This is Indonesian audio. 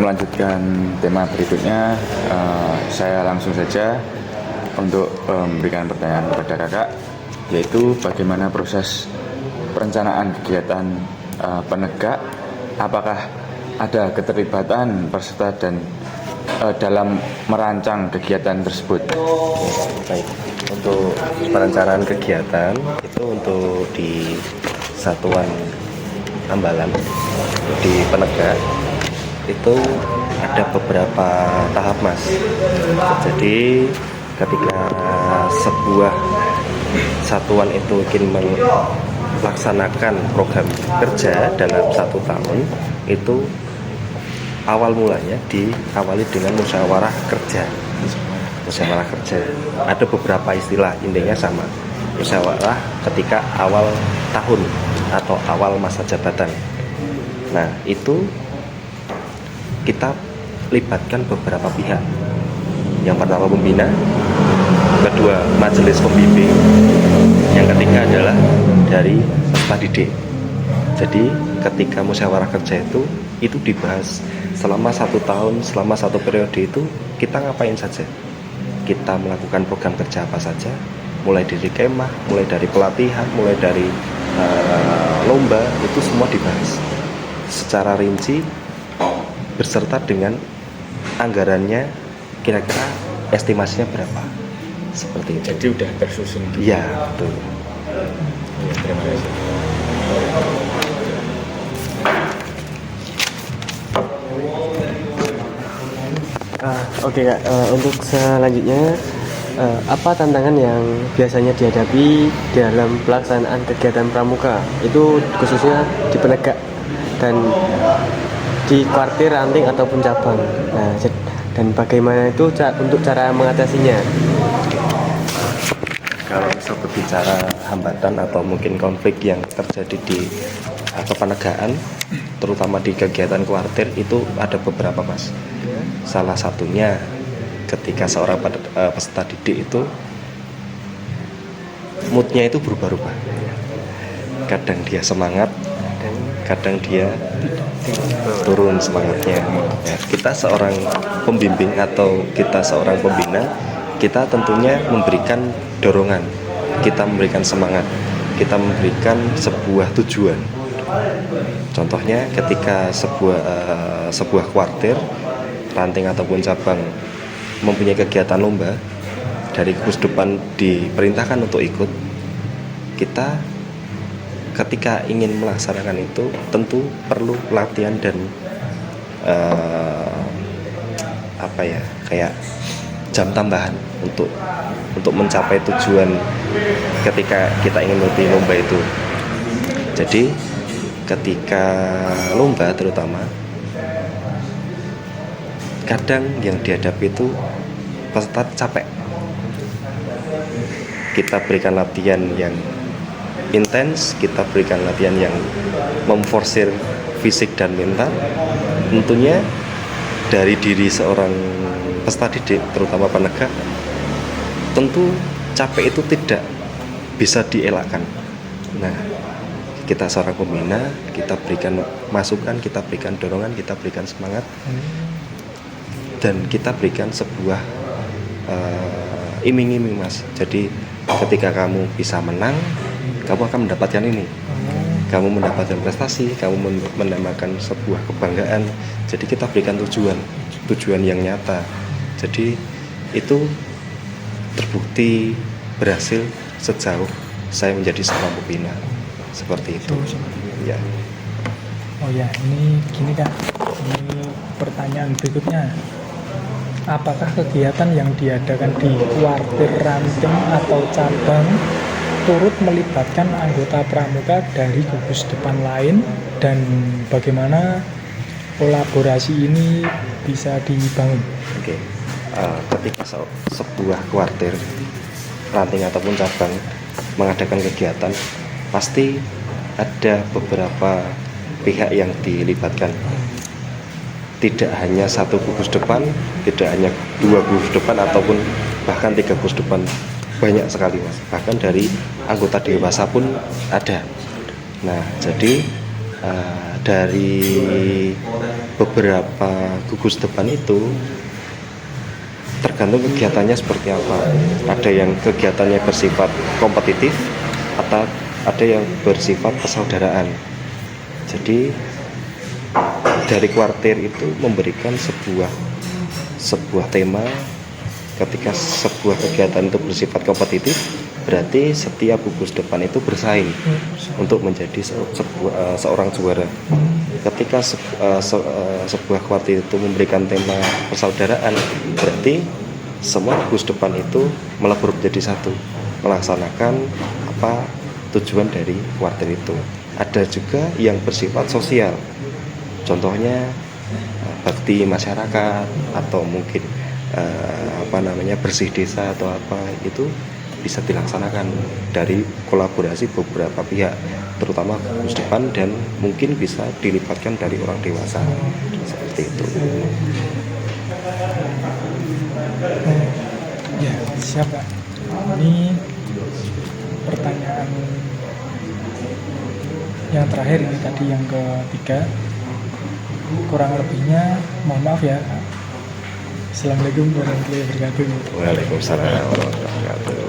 melanjutkan tema berikutnya, saya langsung saja untuk memberikan pertanyaan kepada kakak, yaitu bagaimana proses perencanaan kegiatan penegak, apakah ada keterlibatan peserta dan dalam merancang kegiatan tersebut. Baik, untuk perencanaan kegiatan itu untuk di Satuan Ambalan di penegak itu ada beberapa tahap, Mas. Jadi ketika sebuah satuan itu ingin melaksanakan program kerja dalam 1 tahun, itu awal mulanya diawali dengan musyawarah kerja. Musyawarah kerja ada beberapa istilah, intinya sama, musyawarah ketika awal tahun atau awal masa jabatan. Nah, itu kita libatkan beberapa pihak. Yang pertama pembina, kedua majelis pembimbing, yang ketiga adalah dari peserta didik. Jadi ketika musyawarah kerja itu dibahas selama 1 tahun, selama 1 periode itu kita ngapain saja, kita melakukan program kerja apa saja, mulai dari kemah, mulai dari pelatihan, mulai dari lomba, itu semua dibahas secara rinci beserta dengan anggarannya, kira-kira estimasinya berapa, seperti itu. Jadi udah tersusun. Iya, betul. Ya, terima kasih. Oke Kak, untuk selanjutnya apa tantangan yang biasanya dihadapi dalam pelaksanaan kegiatan pramuka, itu khususnya di penegak dan di kuartir, ranting ataupun cabang. Nah, dan bagaimana itu untuk cara mengatasinya? Kalau seperti bicara hambatan atau mungkin konflik yang terjadi di penegakan, terutama di kegiatan kuartir, itu ada beberapa, Mas. Salah satunya ketika seorang peserta didik itu moodnya itu berubah-ubah. Kadang dia semangat, kadang dia turun semangatnya. Ya, kita seorang pembimbing atau kita seorang pembina, kita tentunya memberikan dorongan, kita memberikan semangat, kita memberikan sebuah tujuan. Contohnya ketika sebuah kuartir, ranting ataupun cabang mempunyai kegiatan lomba, dari gugus depan diperintahkan untuk ikut, kita ketika ingin melaksanakan itu tentu perlu latihan dan kayak jam tambahan untuk mencapai tujuan ketika kita ingin mengikuti lomba itu. Jadi ketika lomba terutama, kadang yang dihadapi itu peserta capek. Kita berikan latihan yang intens, kita berikan latihan yang memforsir fisik dan mental. Tentunya dari diri seorang peserta didik, terutama penegak, tentu capek itu tidak bisa dielakkan. Nah, kita seorang pembina, kita berikan masukan, kita berikan dorongan, kita berikan semangat, dan kita berikan sebuah iming-iming, Mas. Jadi ketika kamu bisa menang, kamu akan mendapatkan ini, kamu mendapatkan prestasi, kamu mendapatkan sebuah kebanggaan. Jadi kita berikan tujuan yang nyata. Jadi itu terbukti berhasil sejauh saya menjadi seorang pembina, seperti itu. Ya. Oh ya, ini gini Kak, ini pertanyaan berikutnya. Apakah kegiatan yang diadakan di kuartir, ranting atau cabang turut melibatkan anggota pramuka dari gugus depan lain, dan bagaimana kolaborasi ini bisa dibangun? Oke. Ketika sebuah kuartir, ranting ataupun cabang mengadakan kegiatan, pasti ada beberapa pihak yang dilibatkan. Tidak hanya 1 gugus depan, tidak hanya 2 gugus depan, ataupun bahkan 3 gugus depan. Banyak sekali, Mas. Bahkan dari anggota dewasa pun ada. Nah, jadi dari beberapa gugus depan itu tergantung kegiatannya seperti apa. Ada yang kegiatannya bersifat kompetitif atau ada yang bersifat persaudaraan. Jadi dari kuartir itu memberikan sebuah tema. Ketika sebuah kegiatan itu bersifat kompetitif, berarti setiap gugus depan itu bersaing untuk menjadi seorang juara. Ketika sebuah kuartir itu memberikan tema persaudaraan, berarti semua gugus depan itu melebur menjadi satu, melaksanakan apa tujuan dari kuartir itu. Ada juga yang bersifat sosial, contohnya bakti masyarakat atau mungkin bersih desa atau apa, itu bisa dilaksanakan dari kolaborasi beberapa pihak, terutama gugus depan, dan mungkin bisa dilibatkan dari orang dewasa seperti itu. Ya, siap Pak. Ini pertanyaan yang terakhir, ini tadi yang ketiga. Kurang lebihnya mohon maaf ya. Assalamualaikum warahmatullahi wabarakatuh. Waalaikumsalam warahmatullahi wabarakatuh.